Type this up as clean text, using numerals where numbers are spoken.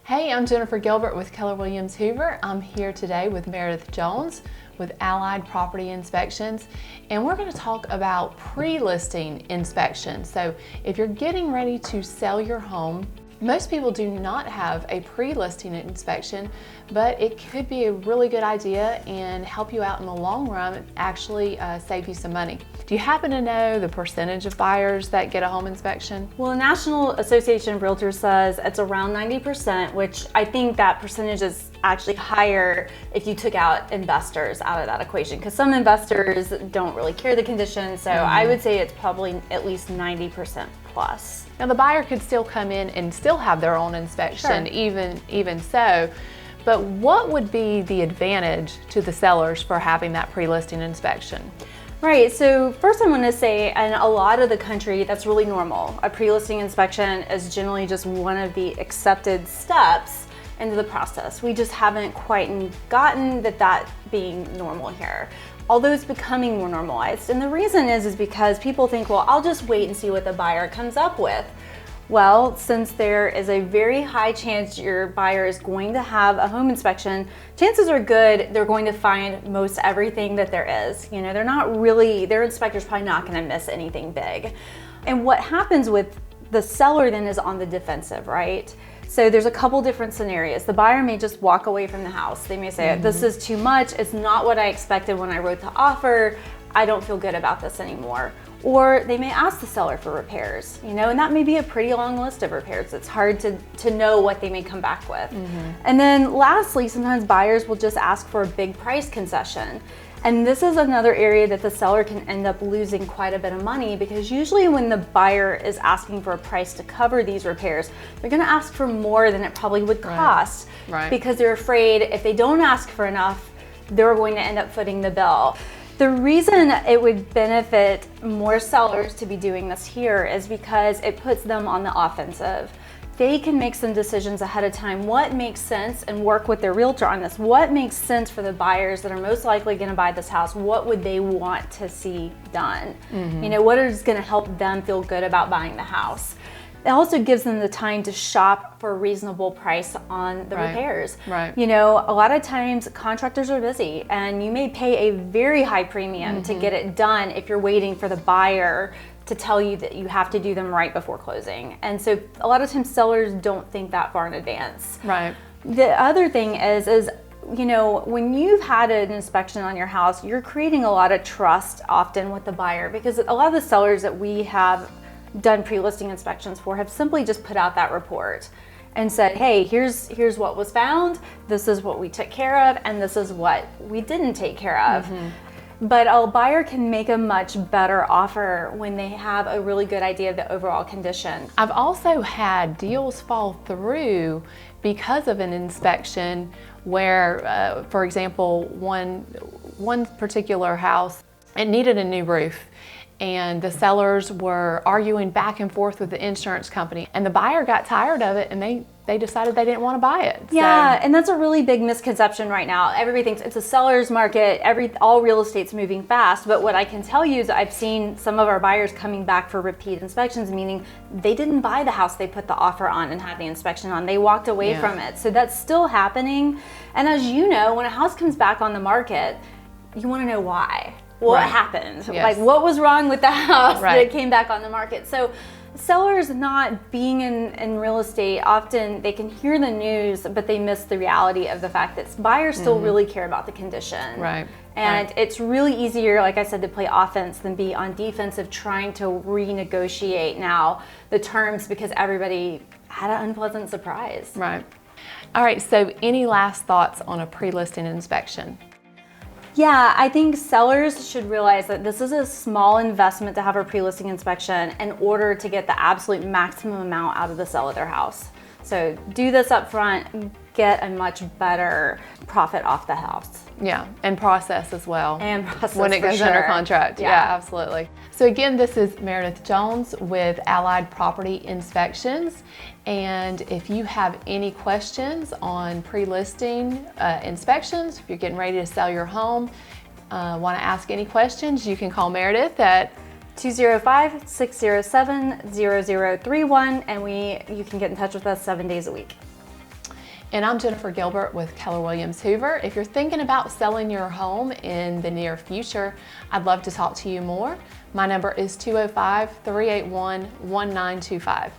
Hey, I'm Jennifer Gilbert with Keller Williams Hoover. I'm here today with Meredith Jones with Allied Property Inspections, and we're going to talk about pre-listing inspections. So if you're getting ready to sell your home, most people do not have a pre-listing inspection, but it could be a really good idea and help you out in the long run and actually save you some money. Do you happen to know the percentage of buyers that get a home inspection? Well, the National Association of Realtors says it's around 90%, which I think that percentage is actually higher if you took out investors out of that equation, because some investors don't really care the condition. So I would say it's probably at least 90% plus. Now the buyer could still come in and still have their own inspection, even so. But what would be the advantage to the sellers for having that pre-listing inspection? Right, so first I'm going to say, in a lot of the country, that's really normal. A pre-listing inspection is generally just one of the accepted steps into the process. We just haven't quite gotten that being normal here, although it's becoming more normalized. And the reason is because people think, well, I'll just wait and see what the buyer comes up with. Well, since there is a very high chance your buyer is going to have a home inspection, chances are good they're going to find most everything that there is. You know, their inspector's probably not going to miss anything big. And what happens with the seller then is on the defensive, right? So there's a couple different scenarios. The buyer may just walk away from the house. They may say, this is too much. It's not what I expected when I wrote the offer. I don't feel good about this anymore. Or they may ask the seller for repairs, you know, and that may be a pretty long list of repairs. It's hard to know what they may come back with. And then lastly, sometimes buyers will just ask for a big price concession. And this is another area that the seller can end up losing quite a bit of money, because usually when the buyer is asking for a price to cover these repairs, they're going to ask for more than it probably would cost, because they're afraid if they don't ask for enough, they're going to end up footing the bill. The reason it would benefit more sellers to be doing this here is because it puts them on the offensive. They can make some decisions ahead of time. What makes sense, and work with their realtor on this. What makes sense for the buyers that are most likely going to buy this house? What would they want to see done? You know, what is going to help them feel good about buying the house? It also gives them the time to shop for a reasonable price on the repairs. You know, a lot of times contractors are busy, and you may pay a very high premium to get it done if you're waiting for the buyer to tell you that you have to do them right before closing. And so a lot of times sellers don't think that far in advance. The other thing is, you know, when you've had an inspection on your house, you're creating a lot of trust often with the buyer, because a lot of the sellers that we have done pre-listing inspections for have simply just put out that report and said, hey, here's what was found, this is what we took care of, and this is what we didn't take care of. But a buyer can make a much better offer when they have a really good idea of the overall condition. I've also had deals fall through because of an inspection where, for example, one particular house, it needed a new roof. And the sellers were arguing back and forth with the insurance company, and the buyer got tired of it, and they decided they didn't want to buy it. Yeah, and that's a really big misconception right now. Everybody thinks it's a seller's market, all real estate's moving fast, but what I can tell you is I've seen some of our buyers coming back for repeat inspections, meaning they didn't buy the house they put the offer on and had the inspection on. They walked away from it. So that's still happening. And as you know, when a house comes back on the market, you want to know why. What happened? Like, what was wrong with the house that it came back on the market? So sellers not being in real estate, often they can hear the news, but they miss the reality of the fact that buyers still really care about the condition. And it's really easier, like I said, to play offense than be on defensive trying to renegotiate now the terms, because everybody had an unpleasant surprise. All right, so any last thoughts on a pre-listing inspection? Yeah, I think sellers should realize that this is a small investment to have a pre-listing inspection in order to get the absolute maximum amount out of the sale of their house. So do this up front, get a much better profit off the house. Yeah, and process as well. And process when it goes under contract. Yeah, absolutely. So again, this is Meredith Jones with Allied Property Inspections. And if you have any questions on pre-listing inspections, if you're getting ready to sell your home, want to ask any questions, you can call Meredith at 205-607-0031, and you can get in touch with us 7 days a week. And I'm Jennifer Gilbert with Keller Williams Hoover. If you're thinking about selling your home in the near future, I'd love to talk to you more. My number is 205-381-1925.